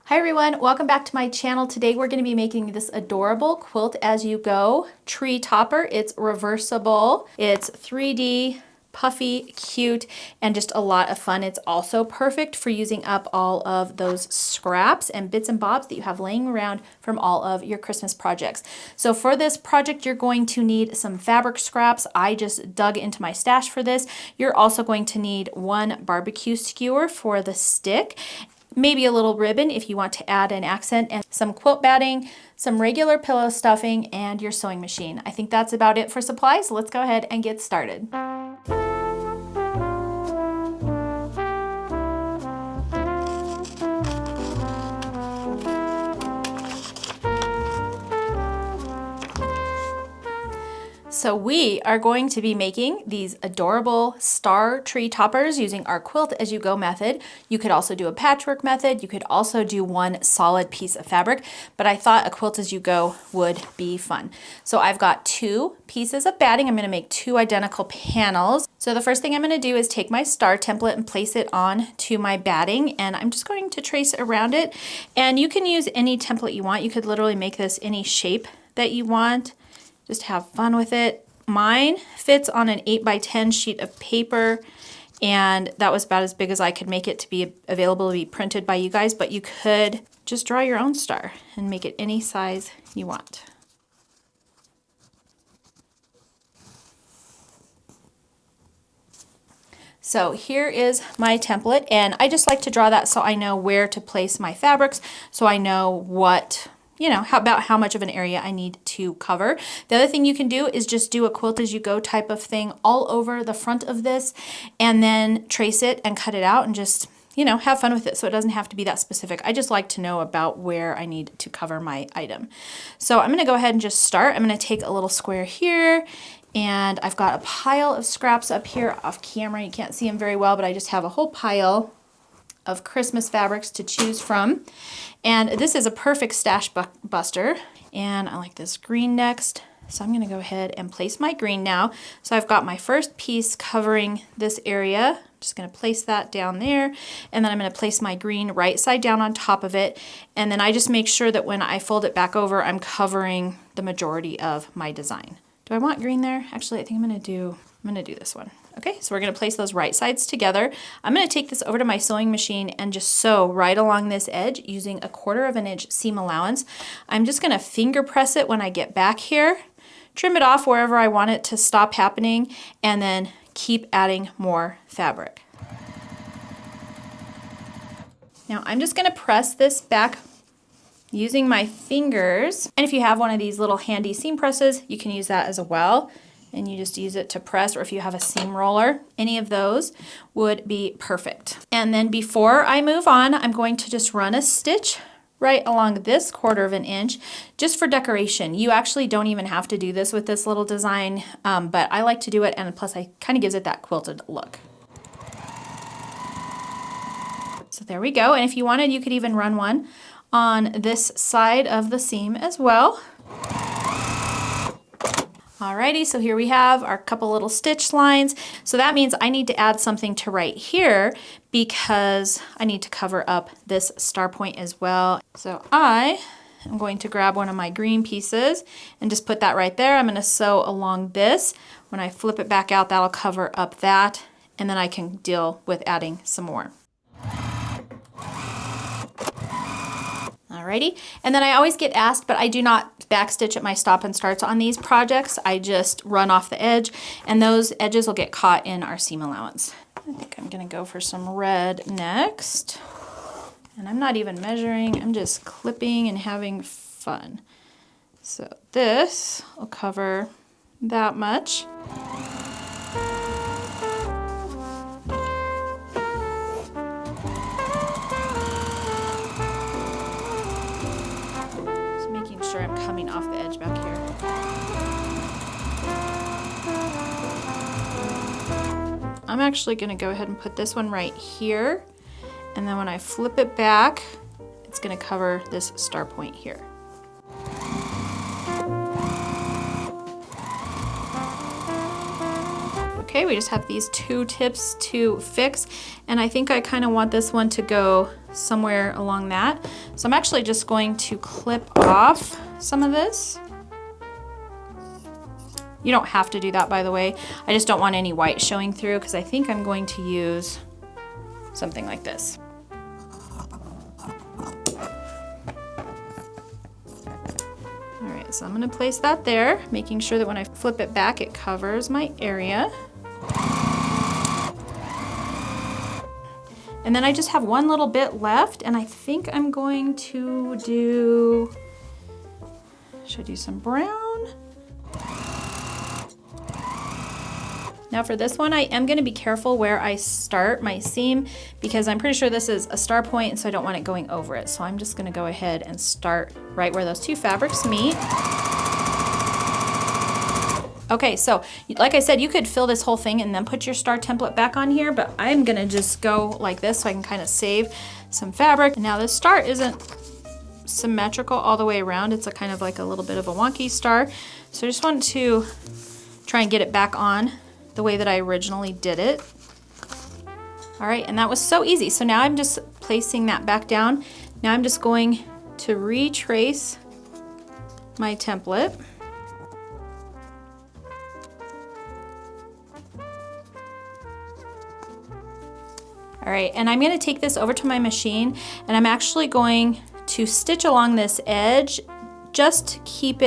Hi everyone, welcome back to my channel. Today we're going to be making this adorable quilt as you go tree topper. It's reversible, it's 3D, puffy, cute, and just a lot of fun. It's also perfect for using up all of those scraps and bits and bobs that you have laying around from all of your Christmas projects. So for this project, you're going to need some fabric scraps. I just dug into my stash for this. You're also going to need one barbecue skewer for the stick, maybe a little ribbon if you want to add an accent, and some quilt batting, some regular pillow stuffing, and your sewing machine. I think that's about it for supplies. Let's go ahead and get started. So we are going to be making these adorable star tree toppers using our quilt as you go method. You could also do a patchwork method. You could also do one solid piece of fabric, but I thought a quilt as you go would be fun. So I've got 2 pieces of batting. I'm going to make 2 identical panels. So the first thing I'm going to do is take my star template and place it on to my batting, and I'm just going to trace around it. And you can use any template you want. You could literally make this any shape that you want. Just have fun with it. Mine fits on an 8x10 sheet of paper, and that was about as big as I could make it to be available to be printed by you guys, but you could just draw your own star and make it any size you want. So here is my template, and I just like to draw that so I know where to place my fabrics, so I know what, about how much of an area I need to cover. The other thing you can do is just do a quilt as you go type of thing all over the front of this, and then trace it and cut it out and just, have fun with it. So it doesn't have to be that specific. I just like to know about where I need to cover my item. So I'm going to go ahead and just start. I'm going to take a little square here, and I've got a pile of scraps up here off camera. You can't see them very well, but I just have a whole pile of Christmas fabrics to choose from. And this is a perfect stash buster. And I like this green next. So I'm gonna go ahead and place my green now. So I've got my first piece covering this area. I'm just gonna place that down there. And then I'm gonna place my green right side down on top of it. And then I just make sure that when I fold it back over, I'm covering the majority of my design. Do I want green there? Actually, I think I'm gonna do this one. Okay, so we're gonna place those right sides together. I'm gonna take this over to my sewing machine and just sew right along this edge using a 1/4 inch seam allowance. I'm just gonna finger press it when I get back here, trim it off wherever I want it to stop happening, and then keep adding more fabric. Now I'm just gonna press this back using my fingers. And if you have one of these little handy seam presses, you can use that as well. And you just use it to press, or if you have a seam roller, any of those would be perfect. And then before I move on, I'm going to just run a stitch right along this 1/4 inch just for decoration. You actually don't even have to do this with this little design, but I like to do it, and plus it kind of gives it that quilted look. So there we go. And if you wanted, you could even run one on this side of the seam as well. Alrighty, so here we have our couple little stitch lines. So that means I need to add something to right here because I need to cover up this star point as well. So I am going to grab one of my green pieces and just put that right there. I'm going to sew along this. When I flip it back out, that'll cover up that, and then I can deal with adding some more. Alrighty, and then I always get asked, but I do not backstitch at my stop and starts on these projects. I just run off the edge, and those edges will get caught in our seam allowance. I think I'm gonna go for some red next. And I'm not even measuring, I'm just clipping and having fun. So this will cover that much. I'm coming off the edge back here. I'm actually going to go ahead and put this one right here, and then when I flip it back, it's going to cover this star point here. Okay, we just have these 2 tips to fix, and I think I kind of want this one to go somewhere along that. So I'm actually just going to clip off some of this. You don't have to do that, by the way. I just don't want any white showing through because I think I'm going to use something like this. All right, so I'm gonna place that there, making sure that when I flip it back, it covers my area. And then I just have one little bit left, and I think I'm going to do, should I do some brown? Now for this one, I am going to be careful where I start my seam because I'm pretty sure this is a star point, and so I don't want it going over it. So I'm just going to go ahead and start right where those two fabrics meet. Okay, so like I said, you could fill this whole thing and then put your star template back on here, but I'm going to just go like this so I can kind of save some fabric. Now this star isn't symmetrical all the way around. It's a kind of like a little bit of a wonky star. So I just want to try and get it back on the way that I originally did it. All right, and that was so easy. So now I'm just placing that back down. Now I'm just going to retrace my template. All right, and I'm gonna take this over to my machine, and I'm actually going to stitch along this edge just to keep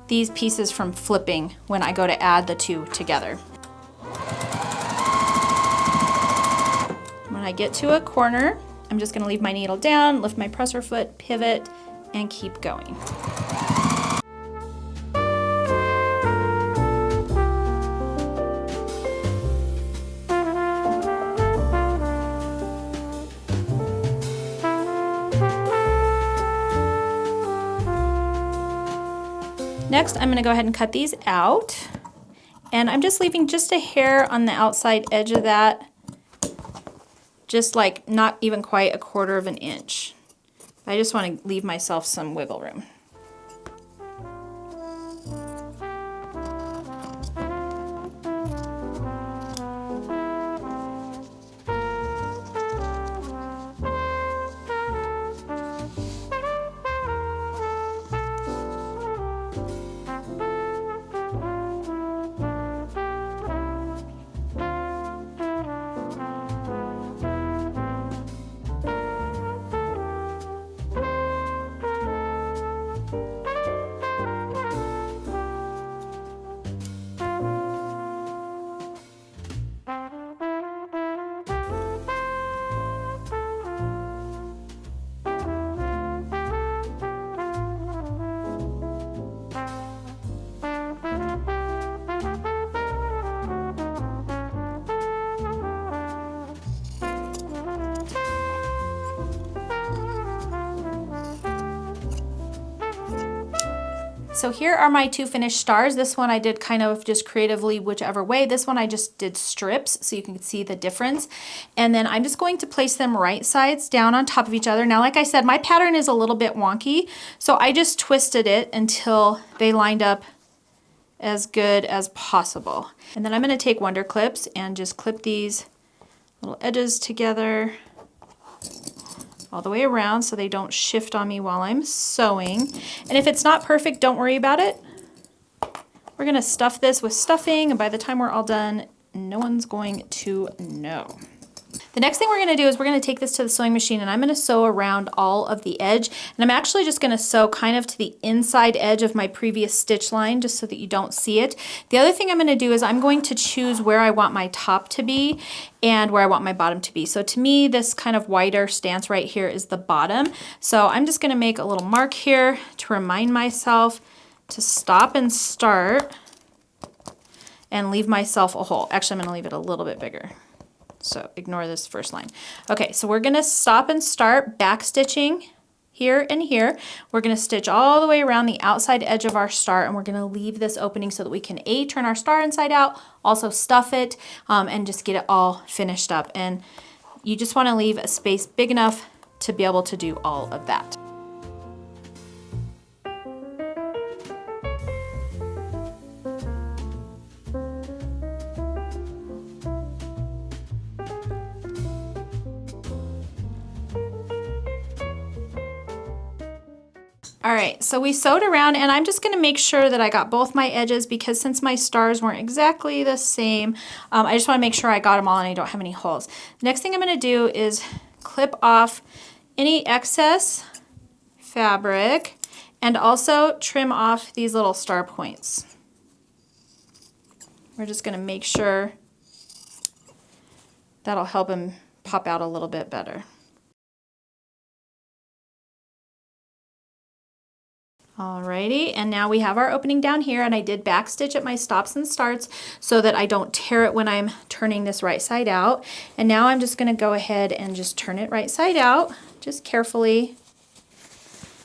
these pieces from flipping when I go to add the two together. When I get to a corner, I'm just gonna leave my needle down, lift my presser foot, pivot, and keep going. Next, I'm gonna go ahead and cut these out. And I'm just leaving just a hair on the outside edge of that, just like not even quite a quarter of an inch. I just want to leave myself some wiggle room. So here are my two finished stars. This one I did kind of just creatively whichever way. This one I just did strips so you can see the difference. And then I'm just going to place them right sides down on top of each other. Now, like I said, my pattern is a little bit wonky, so I just twisted it until they lined up as good as possible. And then I'm gonna take Wonder Clips and just clip these little edges together all the way around so they don't shift on me while I'm sewing. And if it's not perfect, don't worry about it. We're gonna stuff this with stuffing, and by the time we're all done, no one's going to know. The next thing we're gonna do is we're gonna take this to the sewing machine, and I'm gonna sew around all of the edge. And I'm actually just gonna sew kind of to the inside edge of my previous stitch line just so that you don't see it. The other thing I'm gonna do is I'm going to choose where I want my top to be and where I want my bottom to be. So to me, this kind of wider stance right here is the bottom. So I'm just gonna make a little mark here to remind myself to stop and start and leave myself a hole. Actually, I'm gonna leave it a little bit bigger. So ignore this first line. Okay, so we're gonna stop and start back stitching here and here. We're gonna stitch all the way around the outside edge of our star, and we're gonna leave this opening so that we can turn our star inside out, also stuff it, and just get it all finished up. And you just wanna leave a space big enough to be able to do all of that. All right, so we sewed around, and I'm just gonna make sure that I got both my edges, because since my stars weren't exactly the same, I just wanna make sure I got them all and I don't have any holes. Next thing I'm gonna do is clip off any excess fabric and also trim off these little star points. We're just gonna make sure that'll help them pop out a little bit better. Alrighty, and now we have our opening down here, and I did back stitch at my stops and starts so that I don't tear it when I'm turning this right side out. And now I'm just gonna go ahead and just turn it right side out, just carefully.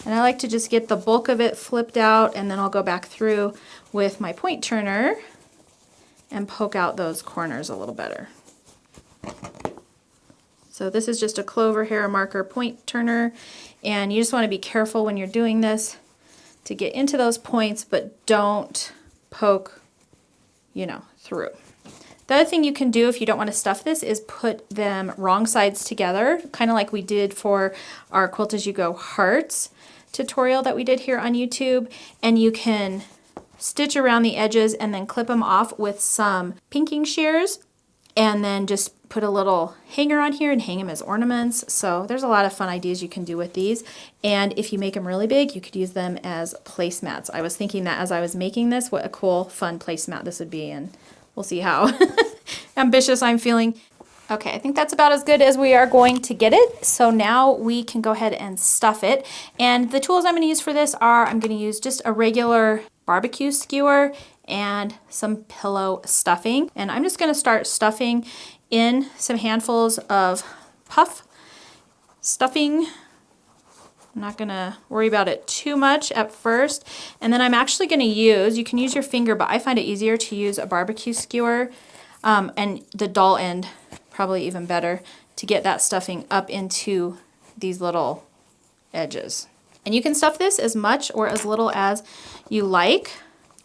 And I like to just get the bulk of it flipped out, and then I'll go back through with my point turner and poke out those corners a little better. So this is just a clover hair marker point turner, and you just wanna be careful when you're doing this to get into those points, but don't poke, you know, through. The other thing you can do if you don't want to stuff this is put them wrong sides together, kind of like we did for our Quilt As You Go hearts tutorial that we did here on YouTube, and you can stitch around the edges and then clip them off with some pinking shears, and then just put a little hanger on here and hang them as ornaments. So there's a lot of fun ideas you can do with these. And if you make them really big, you could use them as placemats. I was thinking that as I was making this, what a cool, fun placemat this would be, and we'll see how ambitious I'm feeling. Okay, I think that's about as good as we are going to get it. So now we can go ahead and stuff it. And the tools I'm gonna use for this are, I'm gonna use just a regular barbecue skewer and some pillow stuffing. And I'm just gonna start stuffing in some handfuls of puff stuffing. I'm not gonna worry about it too much at first. And then I'm actually gonna use, you can use your finger, but I find it easier to use a barbecue skewer, and the dull end probably even better, to get that stuffing up into these little edges. And you can stuff this as much or as little as you like.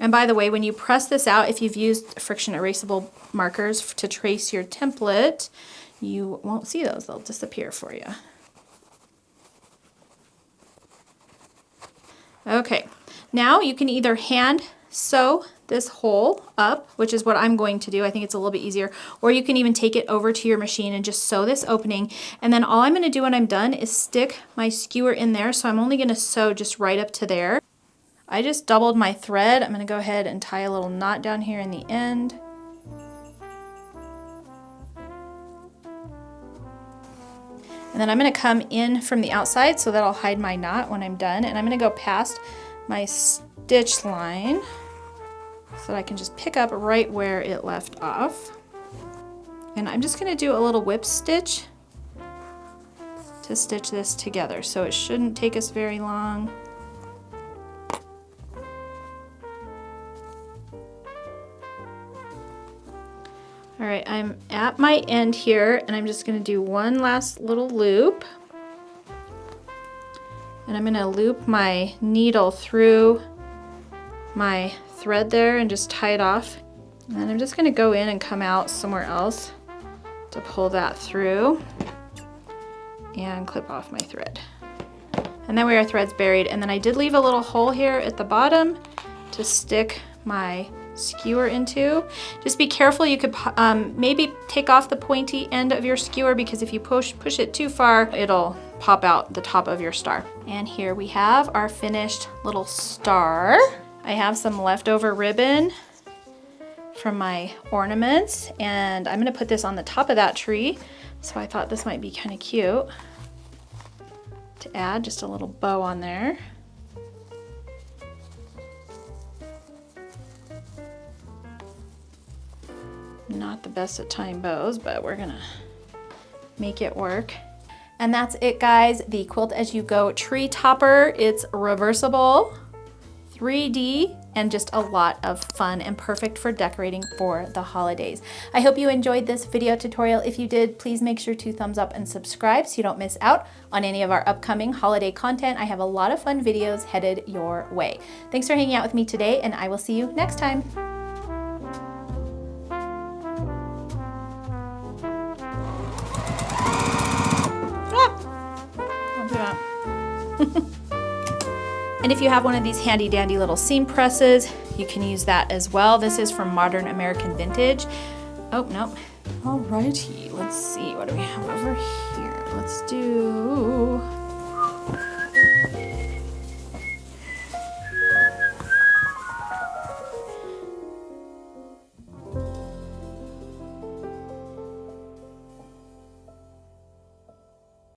And by the way, when you press this out, if you've used friction erasable markers to trace your template, you won't see those, they'll disappear for you. Okay, now you can either hand sew this hole up, which is what I'm going to do. I think it's a little bit easier. Or you can even take it over to your machine and just sew this opening. And then all I'm going to do when I'm done is stick my skewer in there. So I'm only going to sew just right up to there. I just doubled my thread. I'm going to go ahead and tie a little knot down here in the end. And then I'm going to come in from the outside so that I'll hide my knot when I'm done. And I'm going to go past my stitch line so that I can just pick up right where it left off. And I'm just going to do a little whip stitch to stitch this together. So it shouldn't take us very long. All right, I'm at my end here, and I'm just going to do one last little loop. And I'm going to loop my needle through my thread there and just tie it off. And then I'm just going to go in and come out somewhere else to pull that through and clip off my thread. And then our thread's buried. And then I did leave a little hole here at the bottom to stick my skewer into. Just be careful, you could maybe take off the pointy end of your skewer, because if you push it too far, it'll pop out the top of your star. And here we have our finished little star. I have some leftover ribbon from my ornaments, and I'm gonna put this on the top of that tree. So I thought this might be kind of cute to add just a little bow on there. Not the best at tying bows, but we're gonna make it work. And that's it, guys. The Quilt As You Go tree topper. It's reversible, 3D, and just a lot of fun and perfect for decorating for the holidays. I hope you enjoyed this video tutorial. If you did, please make sure to thumbs up and subscribe so you don't miss out on any of our upcoming holiday content. I have a lot of fun videos headed your way. Thanks for hanging out with me today, and I will see you next time. Don't do that. And if you have one of these handy dandy little seam presses, you can use that as well. This is from Modern American Vintage. Oh, no. Alrighty, let's see, what do we have over here? Let's do